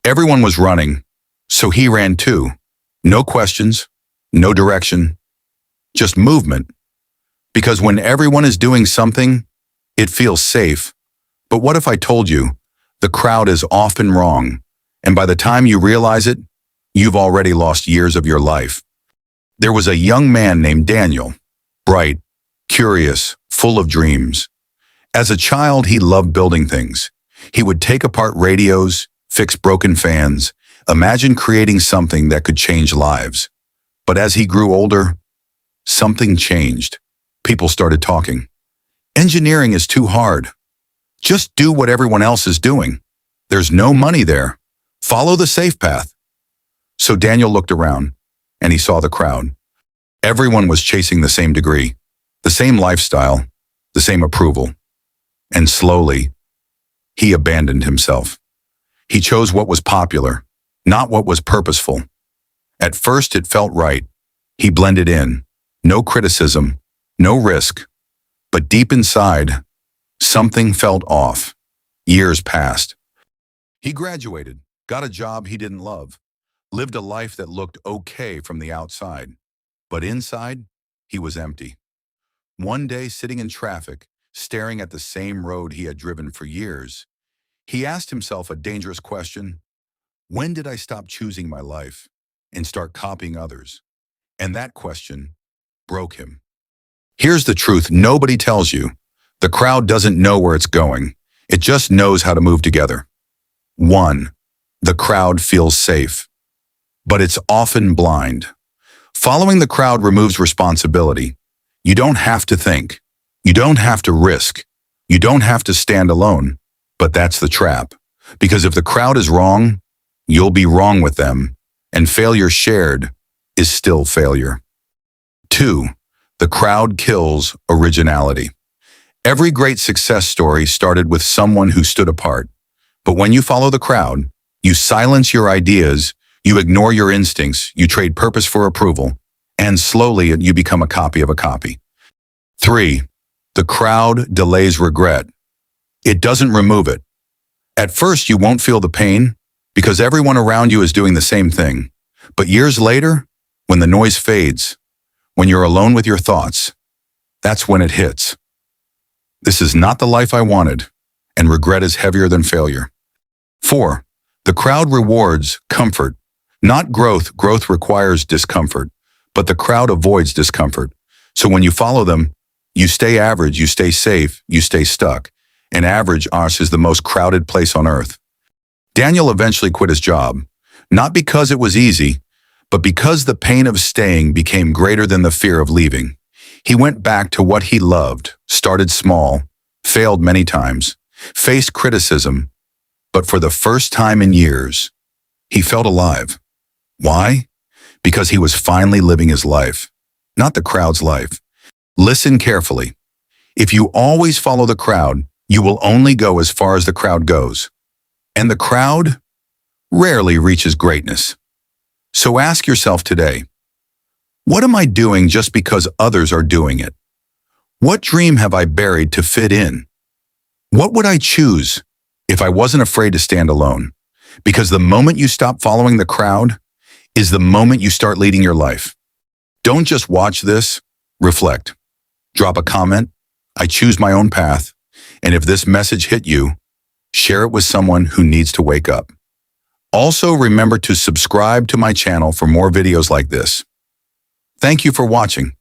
Everyone was running, so he ran too. No questions, no direction, just movement. Because when everyone is doing something, it feels safe. But what if I told you the crowd is often wrong, and by the time you realize it, you've already lost years of your life? There was a young man named Daniel, bright, curious, full of dreams. As a child, he loved building things. He would take apart radios, fix broken fans, imagine creating something that could change lives. But as he grew older, something changed. People started talking. Engineering is too hard. Just do what everyone else is doing. There's no money there. Follow the safe path. So Daniel looked around, and he saw the crowd. Everyone was chasing the same degree, the same lifestyle, the same approval. And slowly, he abandoned himself. He chose what was popular, not what was purposeful. At first, it felt right. He blended in. No criticism, no risk. But deep inside, something felt off. Years passed. He graduated, got a job he didn't love, lived a life that looked okay from the outside. But inside, he was empty. One day, sitting in traffic, staring at the same road he had driven for years, he asked himself a dangerous question. When did I stop choosing my life and start copying others? And that question broke him. Here's the truth nobody tells you. The crowd doesn't know where it's going. It just knows how to move together. 1. The crowd feels safe, but it's often blind. Following the crowd removes responsibility. You don't have to think. You don't have to risk. You don't have to stand alone. But that's the trap. Because if the crowd is wrong, you'll be wrong with them. And failure shared is still failure. 2. The crowd kills originality. Every great success story started with someone who stood apart. But when you follow the crowd, you silence your ideas, you ignore your instincts, you trade purpose for approval, and slowly you become a copy of a copy. 3. The crowd delays regret. It doesn't remove it. At first, you won't feel the pain because everyone around you is doing the same thing. But years later, when the noise fades, when you're alone with your thoughts, that's when it hits. This is not the life I wanted, and regret is heavier than failure. 4. The crowd rewards comfort, not growth. Growth requires discomfort, but the crowd avoids discomfort. So when you follow them, you stay average, you stay safe, you stay stuck. And average is the most crowded place on earth. Daniel eventually quit his job, not because it was easy, but because the pain of staying became greater than the fear of leaving. He went back to what he loved, started small, failed many times, faced criticism, but for the first time in years, he felt alive. Why? Because he was finally living his life, not the crowd's life. Listen carefully. If you always follow the crowd, you will only go as far as the crowd goes. And the crowd rarely reaches greatness. So ask yourself today, what am I doing just because others are doing it? What dream have I buried to fit in? What would I choose if I wasn't afraid to stand alone? Because the moment you stop following the crowd is the moment you start leading your life. Don't just watch this, reflect. Drop a comment. I choose my own path. And if this message hit you, share it with someone who needs to wake up. Also, remember to subscribe to my channel for more videos like this. Thank you for watching.